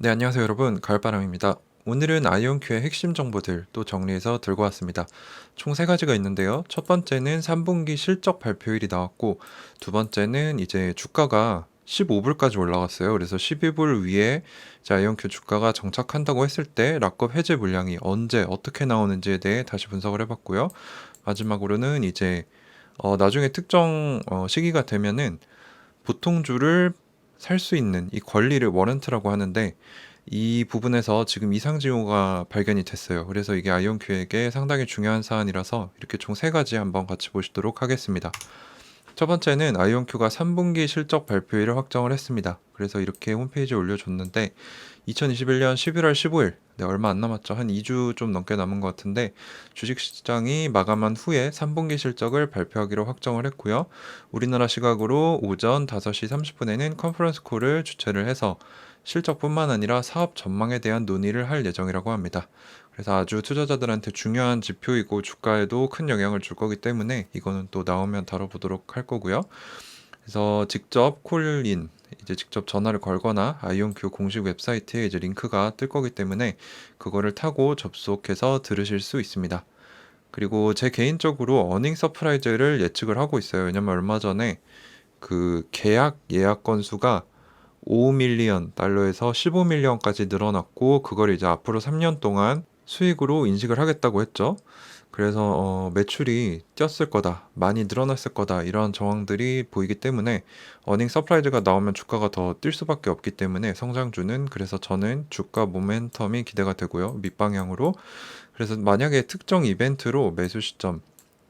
네, 안녕하세요, 여러분. 가을바람입니다. 오늘은 아이온큐의 핵심 정보들 또 정리해서 들고 왔습니다. 총 세 가지가 있는데요. 첫 번째는 3분기 실적 발표일이 나왔고, 두 번째는 이제 주가가 15불까지 올라갔어요. 그래서 12불 위에 이제 아이온큐 주가가 정착한다고 했을 때 락업 해제 물량이 언제 어떻게 나오는지에 대해 다시 분석을 해봤고요. 마지막으로는 이제 나중에 특정 시기가 되면은 보통주를 살 수 있는 이 권리를 워런트라고 하는데, 이 부분에서 지금 이상 징후가 발견이 됐어요. 그래서 이게 아이온큐에게 상당히 중요한 사안이라서 이렇게 총 세 가지 한번 같이 보시도록 하겠습니다. 첫 번째는 아이온큐가 3분기 실적 발표일을 확정을 했습니다. 그래서 이렇게 홈페이지에 올려줬는데 2021년 11월 15일, 네, 얼마 안 남았죠. 한 2주 좀 넘게 남은 것 같은데 주식시장이 마감한 후에 3분기 실적을 발표하기로 확정을 했고요. 우리나라 시각으로 오전 5시 30분에는 컨퍼런스 콜을 주최를 해서 실적뿐만 아니라 사업 전망에 대한 논의를 할 예정이라고 합니다. 그래서 아주 투자자들한테 중요한 지표이고 주가에도 큰 영향을 줄 거기 때문에 이거는 또 나오면 다뤄보도록 할 거고요. 그래서 직접 콜인, 이제 직접 전화를 걸거나 아이온큐 공식 웹사이트에 이제 링크가 뜰 거기 때문에 그거를 타고 접속해서 들으실 수 있습니다. 그리고 제 개인적으로 어닝 서프라이즈를 예측을 하고 있어요. 왜냐면 얼마 전에 그 계약 예약 건수가 5 밀리언 달러에서 15 밀리언까지 늘어났고 그걸 이제 앞으로 3년 동안 수익으로 인식을 하겠다고 했죠. 그래서 매출이 뛰었을 거다, 많이 늘어났을 거다 이런 정황들이 보이기 때문에 어닝 서프라이즈가 나오면 주가가 더 뛸 수밖에 없기 때문에 성장주는, 그래서 저는 주가 모멘텀이 기대가 되고요. 밑방향으로. 그래서 만약에 특정 이벤트로 매수 시점,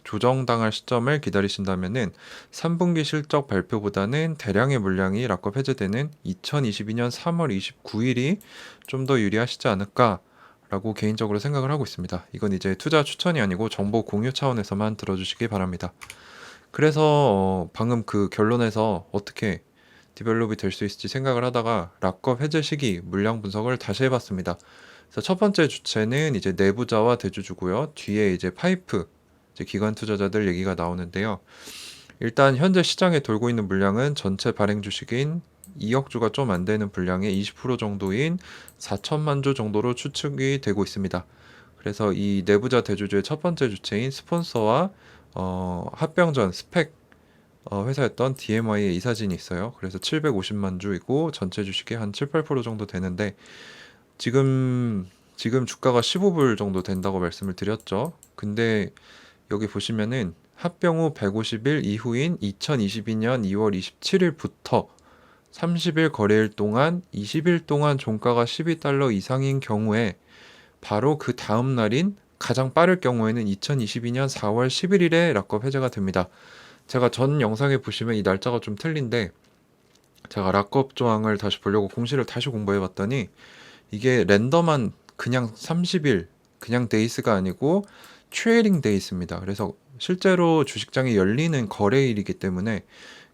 조정당할 시점을 기다리신다면은 3분기 실적 발표보다는 대량의 물량이 락업 해제되는 2022년 3월 29일이 좀 더 유리하시지 않을까라고 개인적으로 생각을 하고 있습니다. 이건 이제 투자 추천이 아니고 정보 공유 차원에서만 들어주시기 바랍니다. 그래서 방금 그 결론에서 어떻게 디벨롭이 될 수 있을지 생각을 하다가 락업 해제 시기 물량 분석을 다시 해봤습니다. 그래서 첫 번째 주체는 이제 내부자와 대주주고요. 뒤에 이제 파이프, 이제 기관 투자자들 얘기가 나오는데요. 일단 현재 시장에 돌고 있는 물량은 전체 발행 주식인 2억 주가 좀 안 되는 분량의 20% 정도인 4천만 주 정도로 추측이 되고 있습니다. 그래서 이 내부자 대주주의 첫 번째 주체인 스폰서와 합병전 스펙 회사였던 DMI의 이사진이 있어요. 그래서 750만 주이고 전체 주식의 한 7, 8% 정도 되는데 지금 주가가 15불 정도 된다고 말씀을 드렸죠. 근데 여기 보시면은 합병 후 150일 이후인 2022년 2월 27일부터 30일 거래일 동안 20일 동안 종가가 12달러 이상인 경우에 바로 그 다음 날인 가장 빠를 경우에는 2022년 4월 11일에 락업 해제가 됩니다. 제가 전 영상에 보시면 이 날짜가 좀 틀린데 제가 락업 조항을 다시 보려고 공시를 다시 공부해 봤더니 이게 랜덤한 그냥 30일 그냥 데이스가 아니고 트레이딩 데이스입니다. 그래서 실제로 주식장이 열리는 거래일이기 때문에,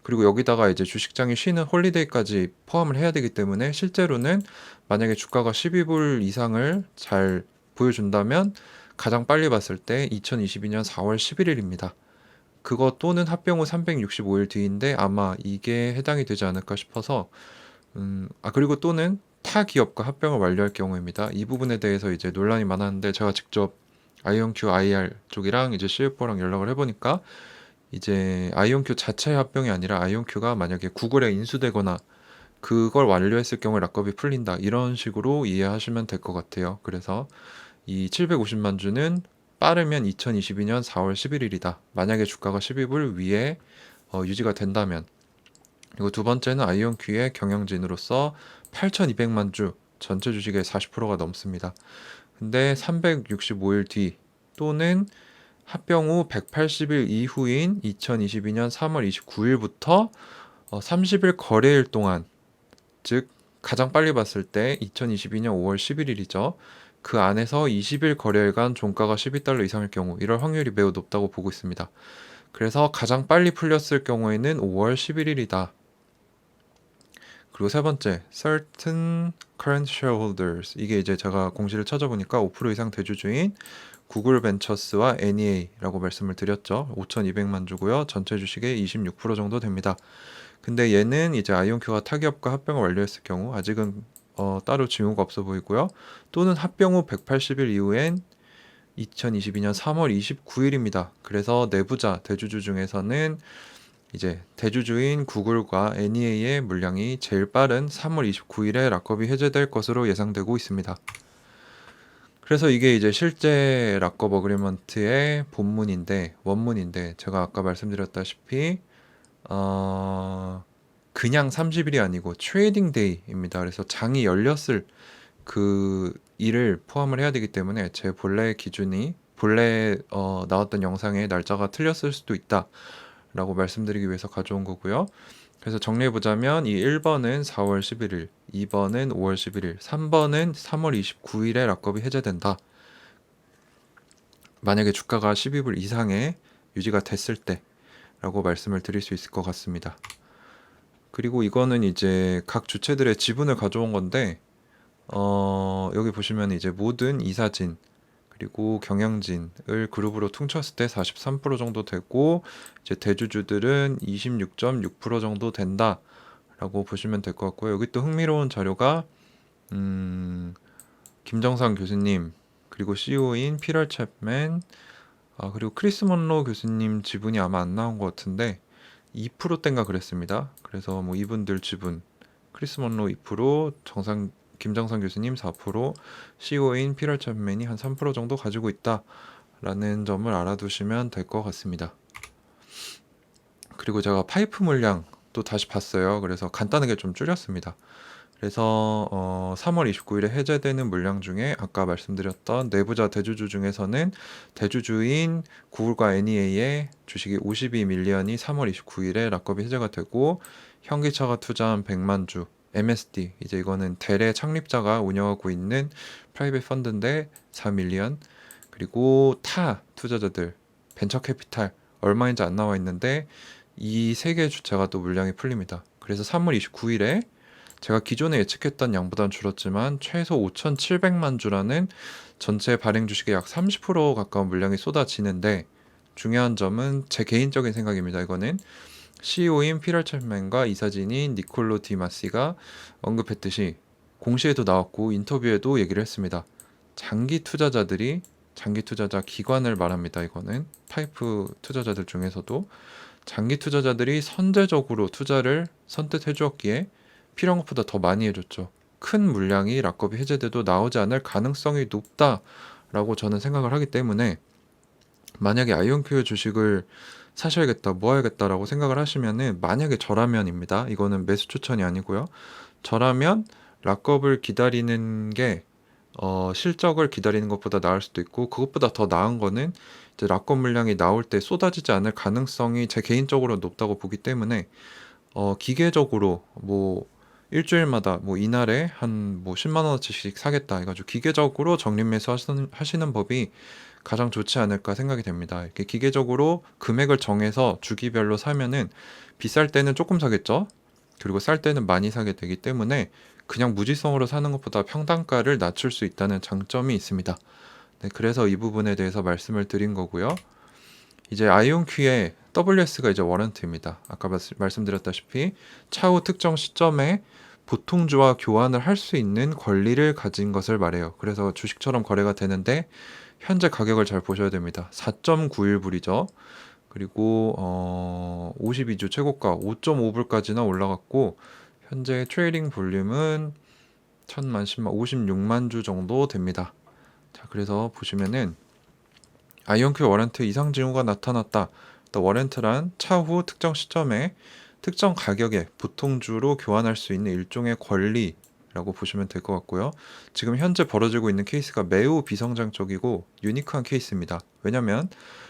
그리고 여기다가 이제 주식장이 쉬는 홀리데이까지 포함을 해야 되기 때문에 실제로는 만약에 주가가 12불 이상을 잘 보여준다면 가장 빨리 봤을 때 2022년 4월 11일입니다. 그거 또는 합병 후 365일 뒤인데 아마 이게 해당이 되지 않을까 싶어서 그리고 또는 타 기업과 합병을 완료할 경우입니다. 이 부분에 대해서 이제 논란이 많았는데 제가 직접 아이온큐 IR 쪽이랑 이제 CFO랑 연락을 해보니까 이제 아이온큐 자체의 합병이 아니라 아이온큐가 만약에 구글에 인수되거나 그걸 완료했을 경우에 락업이 풀린다 이런 식으로 이해하시면 될 것 같아요. 그래서 이 750만 주는 빠르면 2022년 4월 11일이다. 만약에 주가가 12불 위에 유지가 된다면. 그리고 두 번째는 아이온큐의 경영진으로서 8,200만 주, 전체 주식의 40%가 넘습니다. 근데 365일 뒤 또는 합병 후 180일 이후인 2022년 3월 29일부터 30일 거래일 동안, 즉 가장 빨리 봤을 때 2022년 5월 11일이죠. 그 안에서 20일 거래일간 종가가 12달러 이상일 경우 이럴 확률이 매우 높다고 보고 있습니다. 그래서 가장 빨리 풀렸을 경우에는 5월 11일이다. 그리고 세 번째, certain current shareholders. 이게 이제 제가 공시를 찾아보니까 5% 이상 대주주인 구글 벤처스와 NEA라고 말씀을 드렸죠. 5,200만 주고요. 전체 주식의 26% 정도 됩니다. 근데 얘는 이제 아이온큐가 타기업과 합병을 완료했을 경우 아직은 따로 징후가 없어 보이고요. 또는 합병 후 180일 이후엔 2022년 3월 29일입니다. 그래서 내부자 대주주 중에서는 이제 대주주인 구글과 NEA의 물량이 제일 빠른 3월 29일에 락업이 해제될 것으로 예상되고 있습니다. 그래서 이게 이제 실제 락업 어그리먼트의 원문인데 제가 아까 말씀드렸다시피 그냥 30일이 아니고 트레이딩 데이입니다. 그래서 장이 열렸을 그 일을 포함을 해야 되기 때문에 제 본래 나왔던 영상의 날짜가 틀렸을 수도 있다라고 말씀드리기 위해서 가져온 거고요. 그래서 정리해보자면 이 1번은 4월 11일, 2번은 5월 11일, 3번은 3월 29일에 락업이 해제된다. 만약에 주가가 12불 이상에 유지가 됐을 때라고 말씀을 드릴 수 있을 것 같습니다. 그리고 이거는 이제 각 주체들의 지분을 가져온 건데 여기 보시면 이제 모든 이사진 그리고 경영진을 그룹으로 퉁쳤을 때 43% 정도 되고 이제 대주주들은 26.6% 정도 된다라고 보시면 될 것 같고요. 여기 또 흥미로운 자료가 김정상 교수님 그리고 CEO인 피터 챕맨 그리고 크리스 먼로 교수님 지분이 아마 안 나온 것 같은데 2%대인가 그랬습니다. 그래서 뭐 이분들 지분 크리스 먼로 2%, 김정상 교수님 4%, CEO인 피터 챕맨이 한 3% 정도 가지고 있다라는 점을 알아두시면 될 것 같습니다. 그리고 제가 파이프 물량 또 다시 봤어요. 그래서 간단하게 좀 줄였습니다. 그래서 3월 29일에 해제되는 물량 중에 아까 말씀드렸던 내부자 대주주 중에서는 대주주인 구글과 NEA의 주식이 52밀리언이 3월 29일에 락업이 해제가 되고 현기차가 투자한 100만 주 MSD 이제 이거는 델의 창립자가 운영하고 있는 프라이빗 펀드인데 4밀리언 그리고 타 투자자들 벤처 캐피탈 얼마인지 안 나와 있는데 이 세 개 주체가 또 물량이 풀립니다. 그래서 3월 29일에 제가 기존에 예측했던 양보단 줄었지만 최소 5,700만 주라는 전체 발행 주식의 약 30% 가까운 물량이 쏟아지는데 중요한 점은 제 개인적인 생각입니다. 이거는 CEO인 피터 챕맨과 이사진인 니콜로 디마시가 언급했듯이 공시에도 나왔고 인터뷰에도 얘기를 했습니다. 장기 투자 기관을 말합니다. 이거는 파이프 투자자들 중에서도 장기 투자자들이 선제적으로 투자를 선뜻해 주었기에 필요한 것보다 더 많이 해줬죠. 큰 물량이 락업이 해제돼도 나오지 않을 가능성이 높다라고 저는 생각을 하기 때문에 만약에 아이온큐의 주식을 사셔야겠다, 모아야겠다라고 생각을 하시면은 만약에 저라면입니다. 이거는 매수 추천이 아니고요. 저라면 락업을 기다리는 게 실적을 기다리는 것보다 나을 수도 있고 그것보다 더 나은 거는 이제 락업 물량이 나올 때 쏟아지지 않을 가능성이 제 개인적으로 높다고 보기 때문에 기계적으로 뭐 일주일마다 뭐 이날에 한 뭐 10만 원어치씩 사겠다 해가지고 기계적으로 적립 매수 하시는 법이 가장 좋지 않을까 생각이 됩니다. 이렇게 기계적으로 금액을 정해서 주기별로 사면은 비쌀 때는 조금 사겠죠. 그리고 쌀 때는 많이 사게 되기 때문에 그냥 무지성으로 사는 것보다 평단가를 낮출 수 있다는 장점이 있습니다. 네, 그래서 이 부분에 대해서 말씀을 드린 거고요. 이제 아이온큐의 WS가 이제 워런트입니다. 아까 말씀드렸다시피 차후 특정 시점에 보통주와 교환을 할 수 있는 권리를 가진 것을 말해요. 그래서 주식처럼 거래가 되는데 현재 가격을 잘 보셔야 됩니다. 4.91불이죠. 그리고 52주 최고가 5.5불까지나 올라갔고 현재 트레이딩 볼륨은 1000만, 10만, 56만 주 정도 됩니다. 자, 그래서 보시면은 아이온큐 워런트 이상 징후가 나타났다. 또 워런트란 차후 특정 시점에 특정 가격에 보통주로 교환할 수 있는 일종의 권리라고 보시면 될 것 같고요. 지금 현재 벌어지고 있는 케이스가 매우 비성장적이고 유니크한 케이스입니다. 왜냐면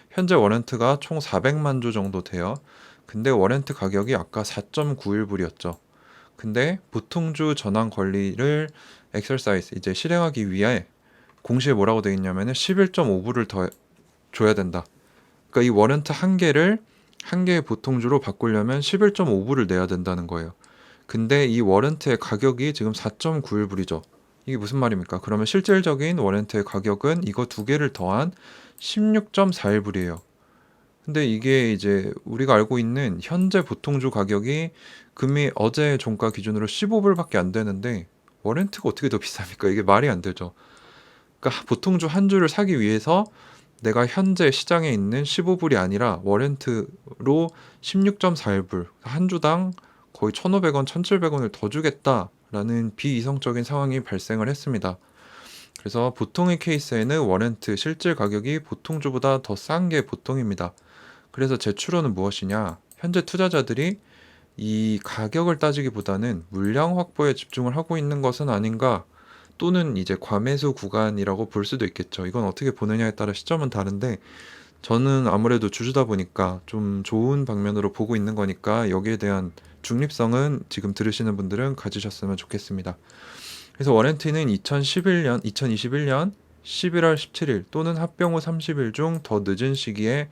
현재 워런트가 총 400만 주 정도 돼요. 근데 워런트 가격이 아까 4.91불이었죠. 근데 보통주 전환 권리를 이제 실행하기 위해 공시에 뭐라고 되어 있냐면은 11.5불을 더 줘야 된다. 그러니까 이 워런트 한 개의 보통주로 바꾸려면 11.5불을 내야 된다는 거예요. 근데 이 워런트의 가격이 지금 4.91불이죠. 이게 무슨 말입니까? 그러면 실질적인 워런트의 가격은 이거 두 개를 더한 16.41불이에요. 근데 이게 이제 우리가 알고 있는 현재 보통주 가격이 금리 어제 종가 기준으로 15불밖에 안 되는데 워렌트가 어떻게 더 비쌉니까? 이게 말이 안 되죠. 그러니까 보통주 한 주를 사기 위해서 내가 현재 시장에 있는 15불이 아니라 워렌트로 16.41불, 한 주당 거의 1,500원, 1,700원을 더 주겠다라는 비이성적인 상황이 발생을 했습니다. 그래서 보통의 케이스에는 워렌트 실질 가격이 보통주보다 더 싼 게 보통입니다. 그래서 제 추론은 무엇이냐? 현재 투자자들이 이 가격을 따지기보다는 물량 확보에 집중을 하고 있는 것은 아닌가, 또는 이제 과매수 구간이라고 볼 수도 있겠죠. 이건 어떻게 보느냐에 따라 시점은 다른데, 저는 아무래도 주주다 보니까 좀 좋은 방면으로 보고 있는 거니까 여기에 대한 중립성은 지금 들으시는 분들은 가지셨으면 좋겠습니다. 그래서 워렌트는 2021년 11월 17일 또는 합병 후 30일 중 더 늦은 시기에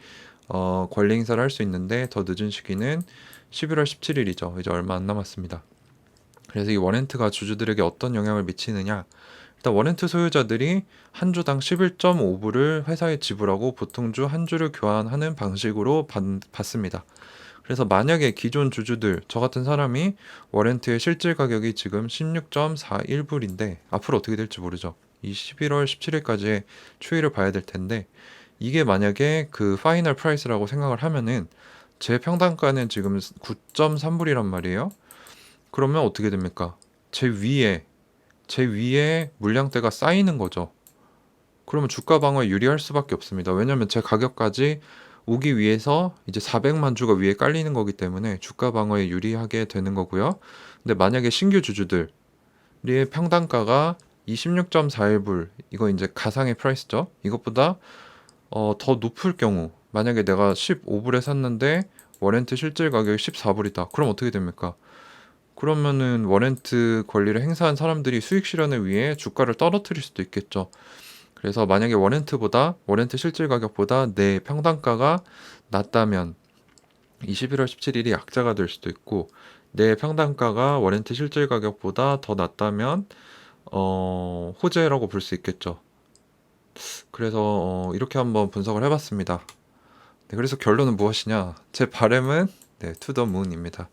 권리 행사를 할 수 있는데, 더 늦은 시기는 11월 17일이죠. 이제 얼마 안 남았습니다. 그래서 이 워렌트가 주주들에게 어떤 영향을 미치느냐? 일단 워렌트 소유자들이 한 주당 11.5불을 회사에 지불하고 보통주 한 주를 교환하는 방식으로 받습니다. 그래서 만약에 기존 주주들, 저 같은 사람이 워렌트의 실질 가격이 지금 16.41불인데 앞으로 어떻게 될지 모르죠. 이 11월 17일까지의 추이를 봐야 될 텐데, 이게 만약에 그 파이널 프라이스라고 생각을 하면은 제 평단가는 지금 9.3불이란 말이에요. 그러면 어떻게 됩니까? 제 위에 물량대가 쌓이는 거죠. 그러면 주가 방어에 유리할 수밖에 없습니다. 왜냐면 제 가격까지 오기 위해서 이제 400만 주가 위에 깔리는 거기 때문에 주가 방어에 유리하게 되는 거고요. 근데 만약에 신규 주주들의 평단가가 26.41불, 이거 이제 가상의 프라이스죠. 이것보다 더 높을 경우, 만약에 내가 15불에 샀는데 워렌트 실질 가격이 14불이다. 그럼 어떻게 됩니까? 그러면은 워렌트 권리를 행사한 사람들이 수익 실현을 위해 주가를 떨어뜨릴 수도 있겠죠. 그래서 만약에 워렌트 실질 가격보다 내 평단가가 낮다면 이 11월 17일이 약자가 될 수도 있고, 내 평단가가 워렌트 실질 가격보다 더 낮다면 호재라고 볼 수 있겠죠. 그래서 이렇게 한번 분석을 해봤습니다. 네, 그래서 결론은 무엇이냐? 제 바람은 투 더 문입니다.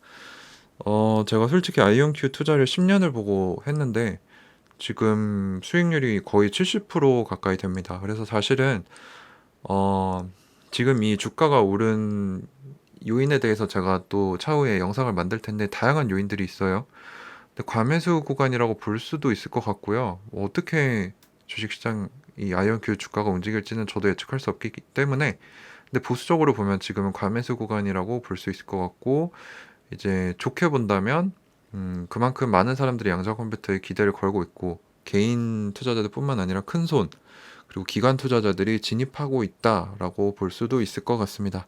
제가 솔직히 아이온큐 투자를 10년을 보고 했는데 지금 수익률이 거의 70% 가까이 됩니다. 그래서 사실은 지금 이 주가가 오른 요인에 대해서 제가 또 차후에 영상을 만들 텐데, 다양한 요인들이 있어요. 근데 과매수 구간이라고 볼 수도 있을 것 같고요. 어떻게 주식시장 이 아이온큐 주가가 움직일지는 저도 예측할 수 없기 때문에, 근데 보수적으로 보면 지금은 과매수 구간이라고 볼 수 있을 것 같고, 이제 좋게 본다면 그만큼 많은 사람들이 양자 컴퓨터에 기대를 걸고 있고, 개인 투자자들뿐만 아니라 큰손 그리고 기관 투자자들이 진입하고 있다라고 볼 수도 있을 것 같습니다.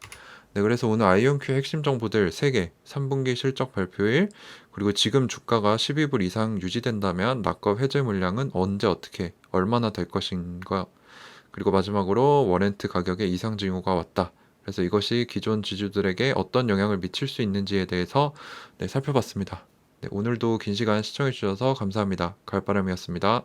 네, 그래서 오늘 아이온큐 핵심 정보들 3개, 3분기 실적 발표일, 그리고 지금 주가가 12불 이상 유지된다면 락업 해제 물량은 언제 어떻게 얼마나 될 것인가, 그리고 마지막으로 워렌트 가격에 이상 징후가 왔다. 그래서 이것이 기존 지주들에게 어떤 영향을 미칠 수 있는지에 대해서 살펴봤습니다. 네, 오늘도 긴 시간 시청해 주셔서 감사합니다. 가을바람이었습니다.